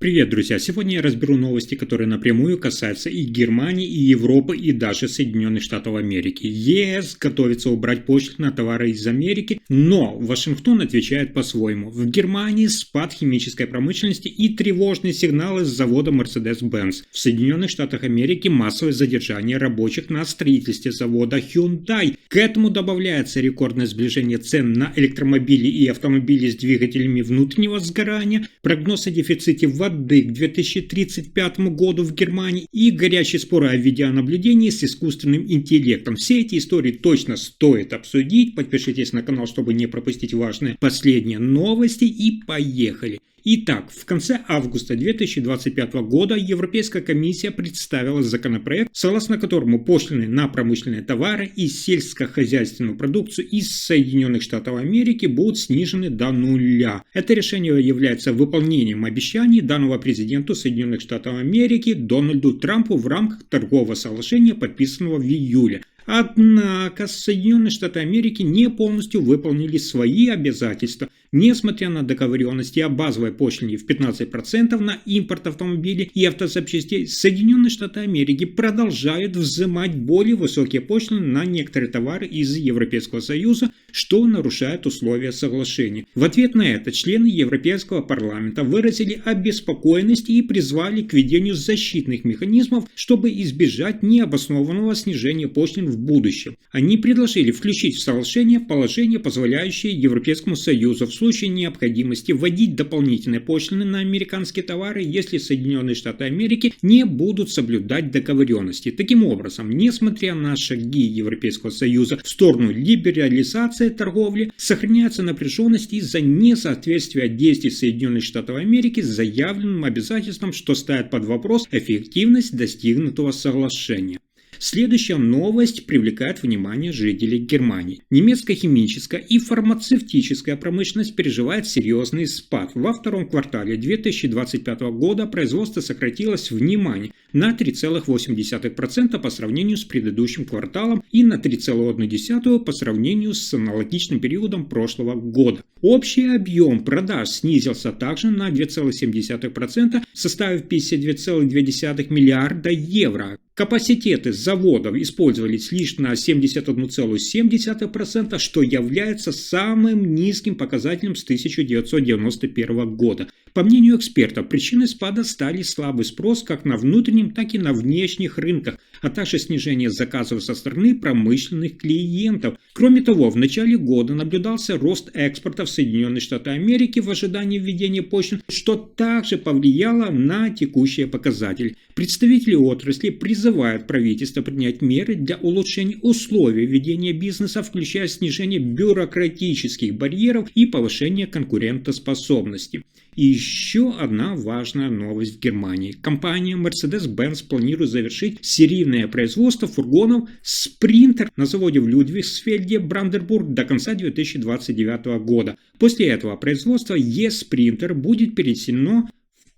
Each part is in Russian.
Привет, друзья! Сегодня я разберу новости, которые напрямую касаются и Германии, и Европы, и даже Соединенных Штатов Америки. ЕС готовится убрать пошлины на товары из Америки, но Вашингтон отвечает по-своему. В Германии спад химической промышленности и тревожные сигналы с завода Mercedes-Benz. В Соединенных Штатах Америки массовое задержание рабочих на строительстве завода Hyundai. К этому добавляется рекордное сближение цен на электромобили и автомобили с двигателями внутреннего сгорания, прогноз о дефиците воды к 2035 году в Германии и горячие споры о видеонаблюдении с искусственным интеллектом. Все эти истории точно стоит обсудить. Подпишитесь на канал, чтобы не пропустить важные последние новости, и поехали. Итак, в конце августа 2025 года Европейская комиссия представила законопроект, согласно которому пошлины на промышленные товары и сельскохозяйственную продукцию из Соединенных Штатов Америки будут снижены до нуля. Это решение является выполнением обещаний данного президенту Соединенных Штатов Америки Дональду Трампу в рамках торгового соглашения, подписанного в июле. Однако Соединенные Штаты Америки не полностью выполнили свои обязательства. Несмотря на договоренности о базовой пошлине в 15% на импорт автомобилей и автозапчастей, Соединенные Штаты Америки продолжают взимать более высокие пошлины на некоторые товары из Европейского Союза, что нарушает условия соглашения. В ответ на это члены Европейского парламента выразили обеспокоенность и призвали к введению защитных механизмов, чтобы избежать необоснованного снижения пошлин в будущем. Они предложили включить в соглашение положение, позволяющее Европейскому Союзу в случае необходимости вводить дополнительные пошлины на американские товары, если Соединенные Штаты Америки не будут соблюдать договоренности. Таким образом, несмотря на шаги Европейского Союза в сторону либерализации торговли, сохраняется напряженность из-за несоответствия действий Соединенных Штатов Америки с заявленным обязательством, что ставит под вопрос эффективность достигнутого соглашения. Следующая новость привлекает внимание жителей Германии. Немецкая химическая и фармацевтическая промышленность переживает серьезный спад. Во втором квартале 2025 года производство сократилось, внимание, на 3,8% по сравнению с предыдущим кварталом и на 3,1% по сравнению с аналогичным периодом прошлого года. Общий объем продаж снизился также на 2,7%, составив 52,2 миллиарда евро. Капацитеты заводов использовались лишь на 71,7%, что является самым низким показателем с 1991 года. По мнению экспертов, причиной спада стали слабый спрос как на внутреннем, так и на внешних рынках, а также снижение заказов со стороны промышленных клиентов. Кроме того, в начале года наблюдался рост экспорта в Соединенные Штаты Америки в ожидании введения пошлин, что также повлияло на текущие показатели. Представители отрасли призывают правительство принять меры для улучшения условий ведения бизнеса, включая снижение бюрократических барьеров и повышение конкурентоспособности. И еще одна важная новость в Германии. Компания Mercedes-Benz планирует завершить серийное производство фургонов Sprinter на заводе в Людвигсфельде, Бранденбург до конца 2029 года. После этого производство E-Sprinter будет перенесено в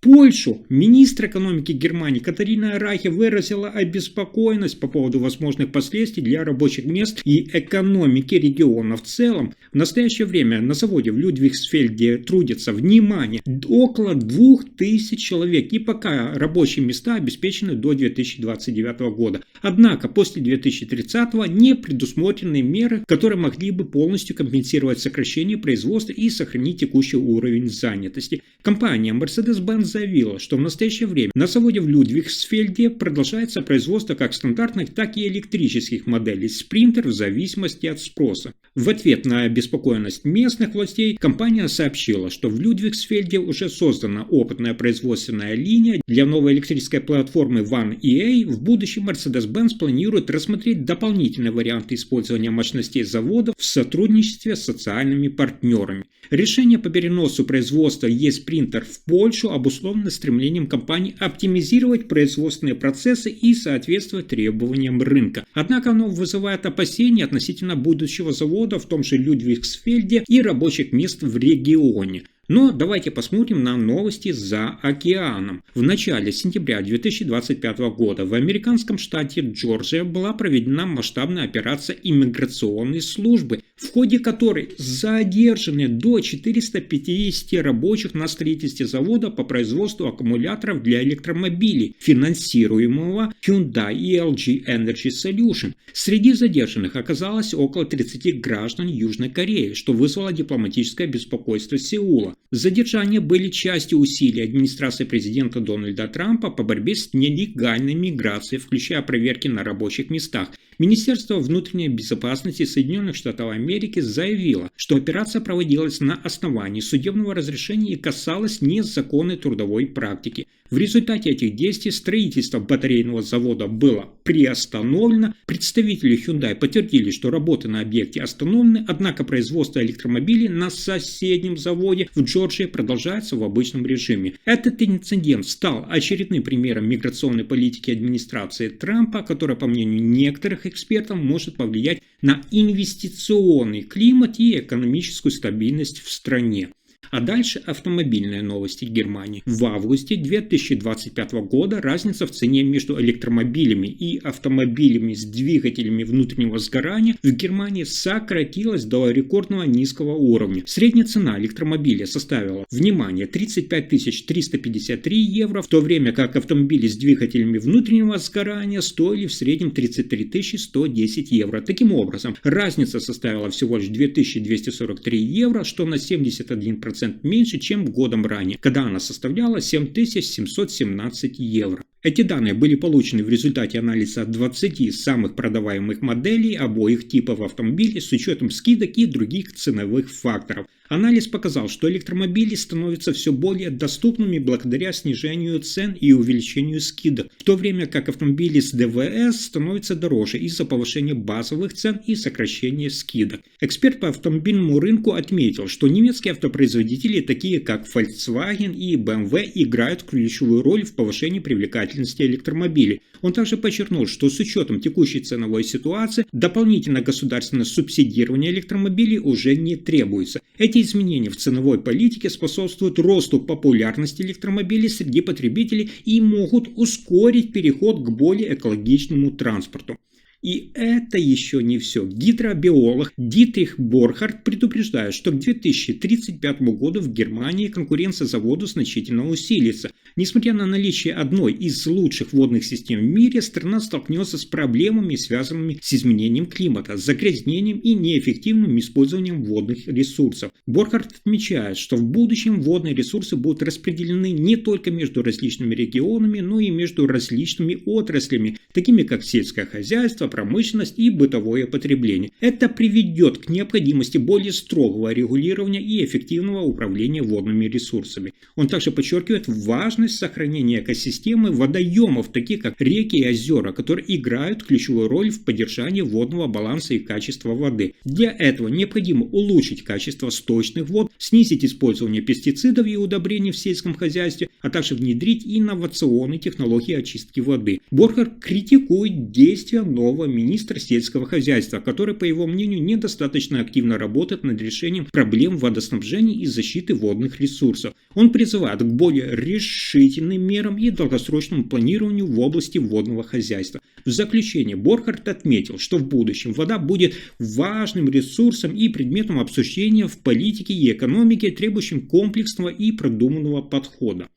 Польшу. Министр экономики Германии Катарина Райхе выразила обеспокоенность по поводу возможных последствий для рабочих мест и экономики региона в целом. В настоящее время на заводе в Людвигсфельде трудится, внимание, около 2000 человек, и пока рабочие места обеспечены до 2029 года. Однако после 2030 не предусмотрены меры, которые могли бы полностью компенсировать сокращение производства и сохранить текущий уровень занятости. Компания Mercedes-Benz заявила, что в настоящее время на заводе в Людвигсфельде продолжается производство как стандартных, так и электрических моделей Sprinter в зависимости от спроса. В ответ на обеспокоенность местных властей компания сообщила, что в Людвигсфельде уже создана опытная производственная линия для новой электрической платформы One EA. В будущем Mercedes-Benz планирует рассмотреть дополнительные варианты использования мощностей завода в сотрудничестве с социальными партнерами. Решение по переносу производства E-Sprinter в Польшу обусловлено стремлением компании оптимизировать производственные процессы и соответствовать требованиям рынка. Однако оно вызывает опасения относительно будущего завода в том же Людвигсфельде и рабочих мест в регионе. Но давайте посмотрим на новости за океаном. В начале сентября 2025 года в американском штате Джорджия была проведена масштабная операция иммиграционной службы, в ходе которой задержаны до 450 рабочих на строительстве завода по производству аккумуляторов для электромобилей, финансируемого Hyundai и LG Energy Solution. Среди задержанных оказалось около 30 граждан Южной Кореи, что вызвало дипломатическое беспокойство Сеула. Задержания были частью усилий администрации президента Дональда Трампа по борьбе с нелегальной миграцией, включая проверки на рабочих местах. Министерство внутренней безопасности Соединенных Штатов Америки заявило, что операция проводилась на основании судебного разрешения и касалась незаконной трудовой практики. В результате этих действий строительство батарейного завода было приостановлено. Представители Hyundai подтвердили, что работы на объекте остановлены, однако производство электромобилей на соседнем заводе в Джорджии продолжается в обычном режиме. Этот инцидент стал очередным примером миграционной политики администрации Трампа, которая, по мнению некоторых экспертов, может повлиять на инвестиционный климат и экономическую стабильность в стране. А дальше автомобильные новости Германии. В августе 2025 года разница в цене между электромобилями и автомобилями с двигателями внутреннего сгорания в Германии сократилась до рекордного низкого уровня. Средняя цена электромобиля составила, внимание, 35 353 евро, в то время как автомобили с двигателями внутреннего сгорания стоили в среднем 33 110 евро. Таким образом, разница составила всего лишь 2243 евро, что на 71% меньше, чем годом ранее, когда она составляла 7717 евро. Эти данные были получены в результате анализа 20 самых продаваемых моделей обоих типов автомобилей с учетом скидок и других ценовых факторов. Анализ показал, что электромобили становятся все более доступными благодаря снижению цен и увеличению скидок, в то время как автомобили с ДВС становятся дороже из-за повышения базовых цен и сокращения скидок. Эксперт по автомобильному рынку отметил, что немецкие автопроизводители, такие как Volkswagen и BMW, играют ключевую роль в повышении привлекательности электромобилей. Он также подчеркнул, что с учетом текущей ценовой ситуации дополнительное государственное субсидирование электромобилей уже не требуется. Эти изменения в ценовой политике способствуют росту популярности электромобилей среди потребителей и могут ускорить переход к более экологичному транспорту. И это еще не все. Гидробиолог Дитрих Борхард предупреждает, что к 2035 году в Германии конкуренция за воду значительно усилится. Несмотря на наличие одной из лучших водных систем в мире, страна столкнется с проблемами, связанными с изменением климата, загрязнением и неэффективным использованием водных ресурсов. Борхард отмечает, что в будущем водные ресурсы будут распределены не только между различными регионами, но и между различными отраслями, такими как сельское хозяйство, промышленность и бытовое потребление. Это приведет к необходимости более строгого регулирования и эффективного управления водными ресурсами. Он также подчеркивает важность сохранения экосистемы водоемов, таких как реки и озера, которые играют ключевую роль в поддержании водного баланса и качества воды. Для этого необходимо улучшить качество сточных вод, снизить использование пестицидов и удобрений в сельском хозяйстве, а также внедрить инновационные технологии очистки воды. Борхард критикует действия нового министра сельского хозяйства, который, по его мнению, недостаточно активно работает над решением проблем водоснабжения и защиты водных ресурсов. Он призывает к более решительным мерам и долгосрочному планированию в области водного хозяйства. В заключение Борхард отметил, что в будущем вода будет важным ресурсом и предметом обсуждения в политике и экономике, требующим комплексного и продуманного подхода.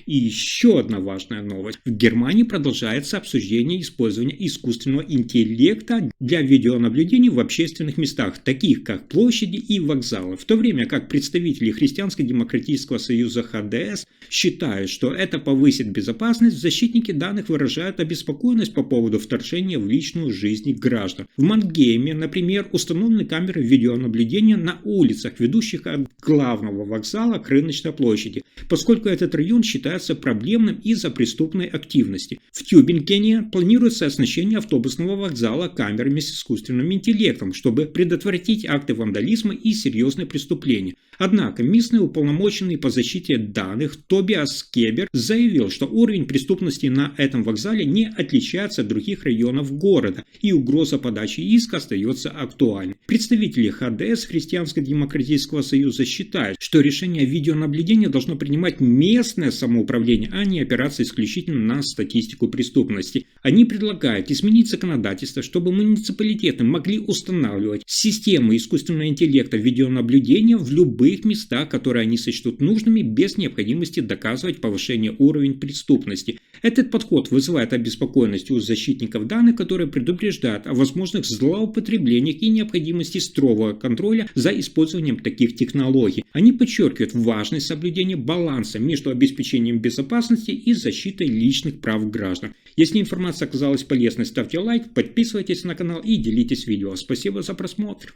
И еще одна важная новость. В Германии продолжается обсуждение использования искусственного интеллекта для видеонаблюдения в общественных местах, таких как площади и вокзалы, в то время как представители Христианско-демократического союза ХДС считают, что это повысит безопасность, защитники данных выражают обеспокоенность по поводу вторжения в личную жизнь граждан. В Мангейме, например, установлены камеры видеонаблюдения на улицах, ведущих от главного вокзала к рыночной площади, поскольку этот район считается проблемным из-за преступной активности. В Тюбингене планируется оснащение автобусного вокзала камерами с искусственным интеллектом, чтобы предотвратить акты вандализма и серьезные преступления. Однако местный уполномоченный по защите данных Тобиас Кебер заявил, что уровень преступности на этом вокзале не отличается от других районов города, и угроза подачи иска остается актуальной. Представители ХДС Христианско-демократического союза считают, что решение видеонаблюдения должно принимать местное самоуправление, а не опираться исключительно на статистику преступности. Они предлагают изменить законодательство, чтобы муниципалитеты могли устанавливать системы искусственного интеллекта видеонаблюдения в любых местах, которые они сочтут нужными, без необходимости доказывать повышение уровня преступности. Этот подход вызывает обеспокоенность у защитников данных, которые предупреждают о возможных злоупотреблениях и необходимости строгого контроля за использованием таких технологий. Они подчеркивают важность соблюдения баланса между обеспечением безопасности и защитой личных прав граждан. Если информация оказалась полезной, ставьте лайк, подписывайтесь на канал и делитесь видео. Спасибо за просмотр.